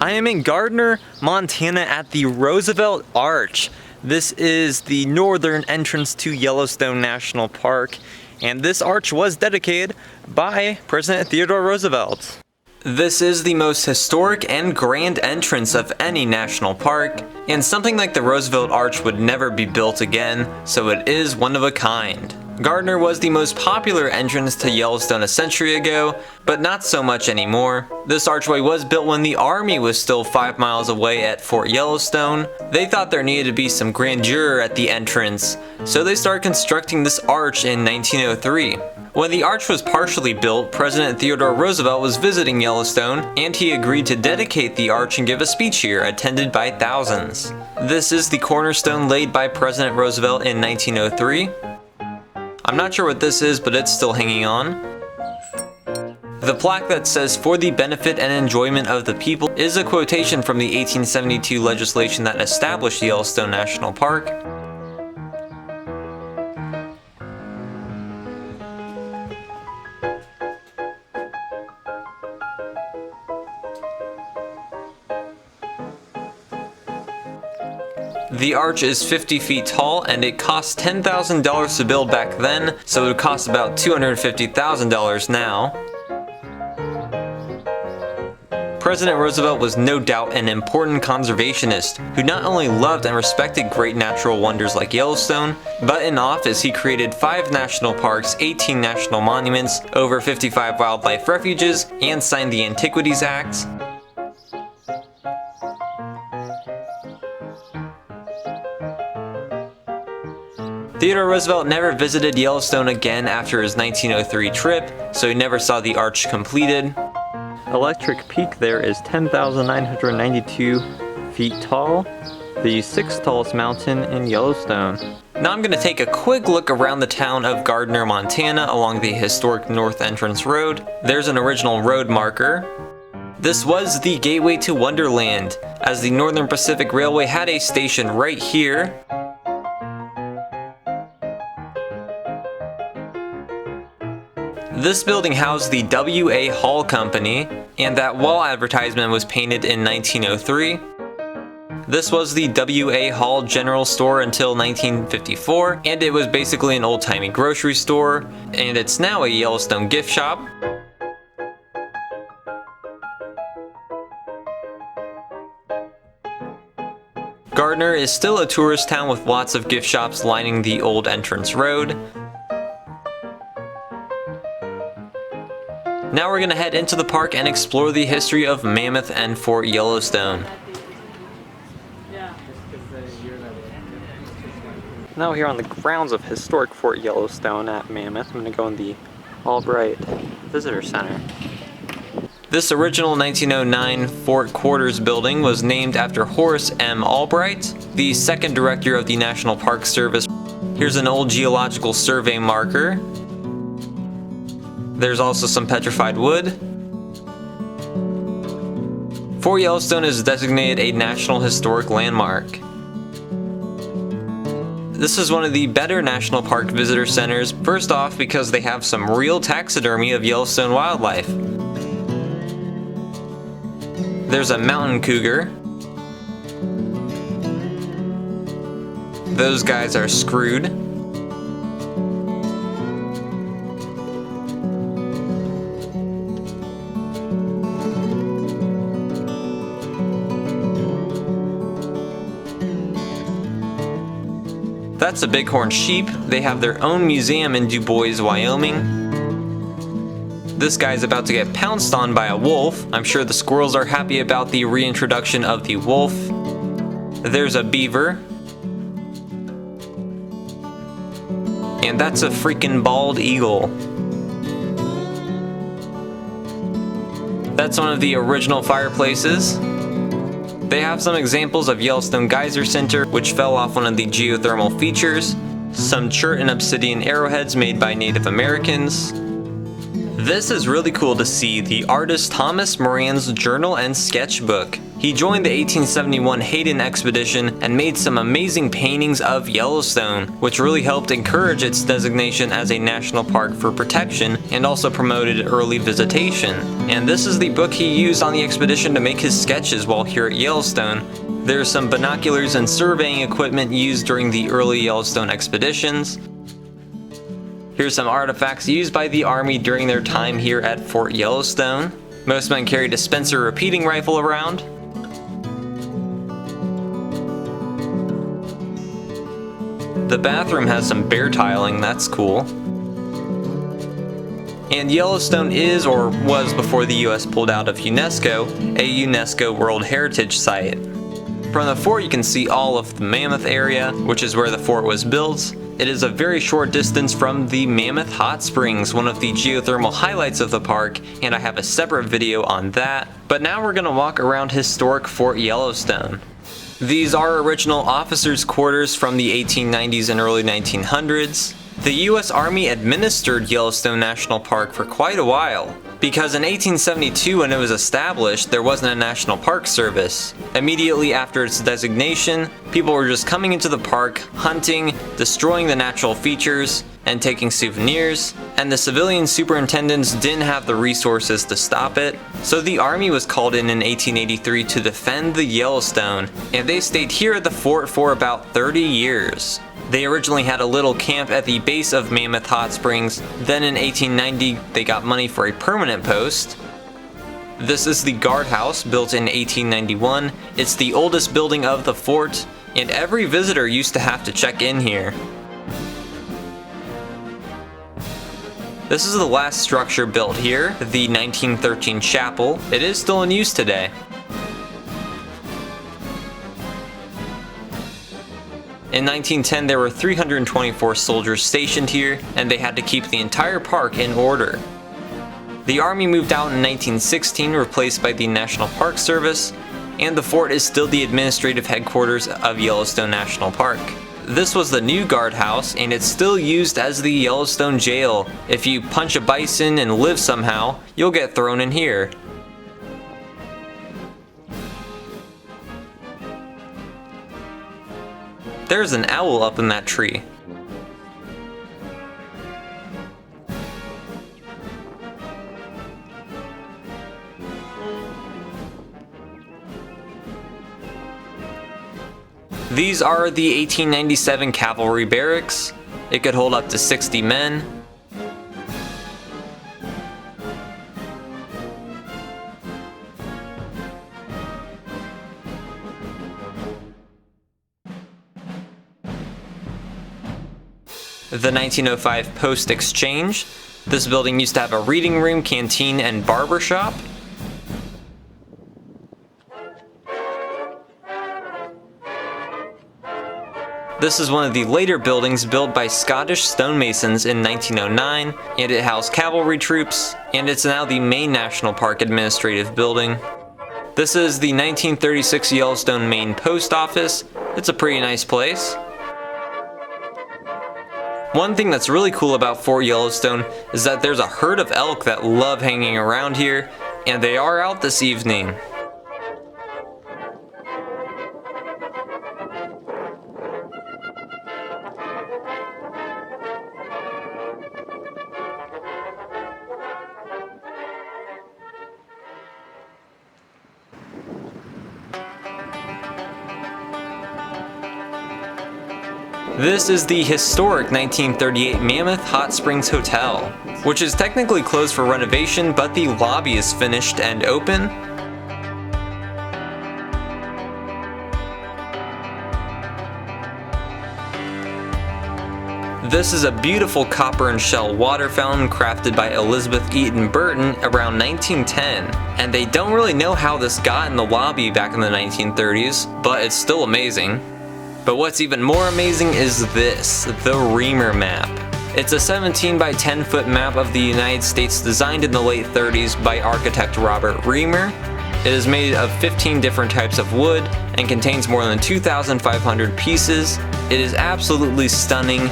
I am in Gardiner, Montana at the Roosevelt Arch. This is the northern entrance to Yellowstone National Park, and this arch was dedicated by President Theodore Roosevelt. This is the most historic and grand entrance of any national park, and something like the Roosevelt Arch would never be built again, so it is one of a kind. Gardiner was the most popular entrance to Yellowstone a century ago, but not so much anymore. This archway was built when the Army was still 5 miles away at Fort Yellowstone. They thought there needed to be some grandeur at the entrance, so they started constructing this arch in 1903. When the arch was partially built, President Theodore Roosevelt was visiting Yellowstone, and he agreed to dedicate the arch and give a speech here, attended by thousands. This is the cornerstone laid by President Roosevelt in 1903. I'm not sure what this is, but it's still hanging on. The plaque that says, "For the benefit and enjoyment of the people," is a quotation from the 1872 legislation that established Yellowstone National Park. The arch is 50 feet tall, and it cost $10,000 to build back then, so it would cost about $250,000 now. President Roosevelt was no doubt an important conservationist who not only loved and respected great natural wonders like Yellowstone, but in office he created 5 national parks, 18 national monuments, over 55 wildlife refuges, and signed the Antiquities Act. Theodore Roosevelt never visited Yellowstone again after his 1903 trip, so he never saw the arch completed. Electric Peak there is 10,992 feet tall, the 6th tallest mountain in Yellowstone. Now I'm going to take a quick look around the town of Gardiner, Montana along the historic North Entrance Road. There's an original road marker. This was the gateway to Wonderland, as the Northern Pacific Railway had a station right here. This building housed the W.A. Hall Company, and that wall advertisement was painted in 1903. This was the W.A. Hall General Store until 1954, and it was basically an old-timey grocery store, and it's now a Yellowstone gift shop. Gardiner is still a tourist town with lots of gift shops lining the old entrance road. Now we're going to head into the park and explore the history of Mammoth and Fort Yellowstone. Now we're here on the grounds of historic Fort Yellowstone at Mammoth. I'm going to go in the Albright Visitor Center. This original 1909 Fort Quarters building was named after Horace M. Albright, the second director of the National Park Service. Here's an old geological survey marker. There's also some petrified wood. Fort Yellowstone is designated a National Historic Landmark. This is one of the better national park visitor centers, first off because they have some real taxidermy of Yellowstone wildlife. There's a mountain cougar. Those guys are screwed. That's a bighorn sheep. They have their own museum in Du Bois, Wyoming. This guy's about to get pounced on by a wolf. I'm sure the squirrels are happy about the reintroduction of the wolf. There's a beaver. And that's a freaking bald eagle. That's one of the original fireplaces. They have some examples of Yellowstone Geyser Center, which fell off one of the geothermal features, some chert and obsidian arrowheads made by Native Americans. This is really cool to see the artist Thomas Moran's journal and sketchbook. He joined the 1871 Hayden expedition and made some amazing paintings of Yellowstone, which really helped encourage its designation as a national park for protection and also promoted early visitation. And this is the book he used on the expedition to make his sketches while here at Yellowstone. There's some binoculars and surveying equipment used during the early Yellowstone expeditions. Here's some artifacts used by the Army during their time here at Fort Yellowstone. Most men carried a Spencer repeating rifle around. The bathroom has some bear tiling, that's cool. And Yellowstone is, or was before the US pulled out of UNESCO, a UNESCO World Heritage Site. From the fort you can see all of the Mammoth area, which is where the fort was built. It is a very short distance from the Mammoth Hot Springs, one of the geothermal highlights of the park, and I have a separate video on that. But now we're going to walk around historic Fort Yellowstone. These are original officers' quarters from the 1890s and early 1900s. The US Army administered Yellowstone National Park for quite a while, because in 1872 when it was established, there wasn't a National Park Service. Immediately after its designation, people were just coming into the park, hunting, destroying the natural features, and taking souvenirs, and the civilian superintendents didn't have the resources to stop it, so the Army was called in 1883 to defend the Yellowstone, and they stayed here at the fort for about 30 years. They originally had a little camp at the base of Mammoth Hot Springs, then in 1890 they got money for a permanent post. This is the guardhouse, built in 1891. It's the oldest building of the fort, and every visitor used to have to check in here. This is the last structure built here, the 1913 chapel. It is still in use today. In 1910 there were 324 soldiers stationed here, and they had to keep the entire park in order. The Army moved out in 1916, replaced by the National Park Service, and the fort is still the administrative headquarters of Yellowstone National Park. This was the new guardhouse, and it's still used as the Yellowstone Jail. If you punch a bison and live somehow, you'll get thrown in here. There's an owl up in that tree. These are the 1897 cavalry barracks. It could hold up to 60 men. The 1905 Post Exchange. This building used to have a reading room, canteen, and barber shop. This is one of the later buildings built by Scottish stonemasons in 1909, and it housed cavalry troops, and it's now the main National Park administrative building. This is the 1936 Yellowstone Main Post Office. It's a pretty nice place. One thing that's really cool about Fort Yellowstone is that there's a herd of elk that love hanging around here, and they are out this evening. This is the historic 1938 Mammoth Hot Springs Hotel, which is technically closed for renovation, but the lobby is finished and open. This is a beautiful copper and shell water fountain crafted by Elizabeth Eaton Burton around 1910, and they don't really know how this got in the lobby back in the 1930s, but it's still amazing. But what's even more amazing is this, the Reamer map. It's a 17 by 10 foot map of the United States designed in the late 30s by architect Robert Reamer. It is made of 15 different types of wood and contains more than 2,500 pieces. It is absolutely stunning.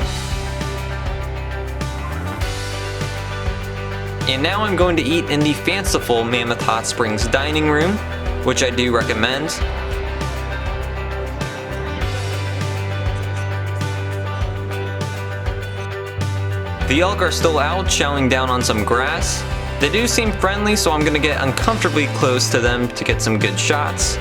And now I'm going to eat in the fanciful Mammoth Hot Springs dining room, which I do recommend. The elk are still out chowing down on some grass. They do seem friendly, so I'm gonna get uncomfortably close to them to get some good shots.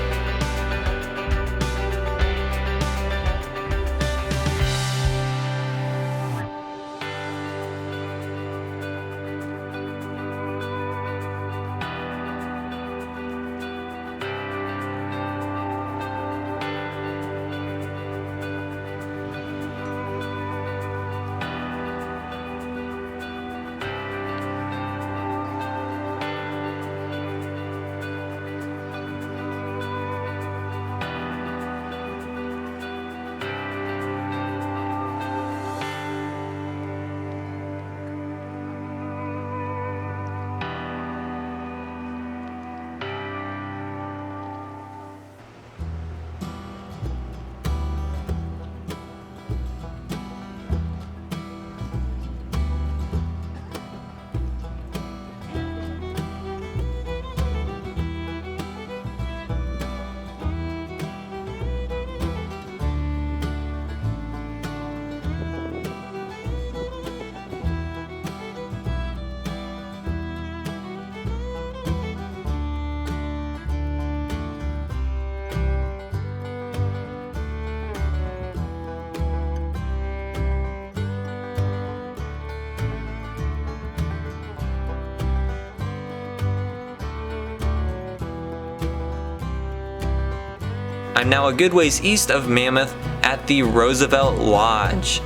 I'm now a good ways east of Mammoth at the Roosevelt Lodge.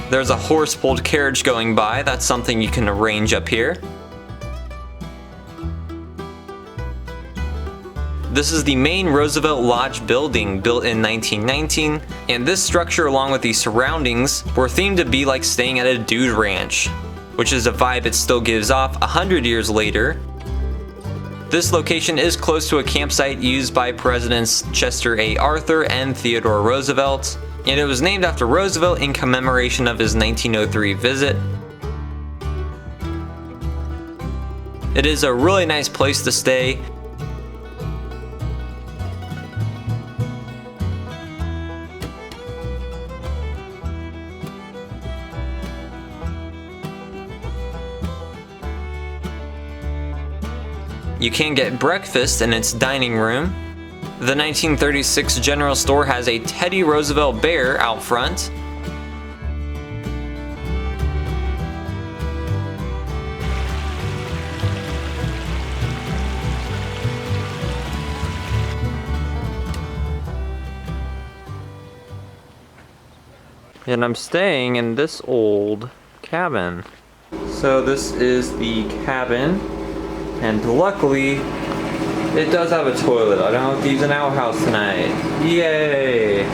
There's a horse-pulled carriage going by. That's something you can arrange up here. This is the main Roosevelt Lodge building, built in 1919, and this structure along with the surroundings were themed to be like staying at a dude ranch, which is a vibe it still gives off 100 years later. This location is close to a campsite used by Presidents Chester A. Arthur and Theodore Roosevelt, and it was named after Roosevelt in commemoration of his 1903 visit. It is a really nice place to stay. You can get breakfast in its dining room. The 1936 General Store has a Teddy Roosevelt bear out front. And I'm staying in this old cabin. So this is the cabin. And luckily, it does have a toilet. I don't have to use an outhouse tonight. Yay!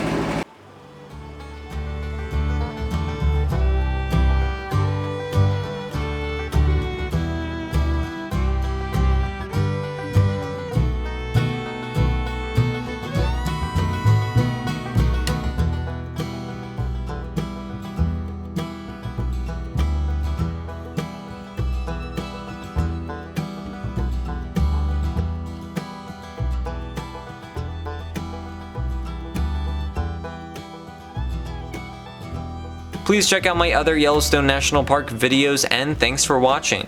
Please check out my other Yellowstone National Park videos, and thanks for watching.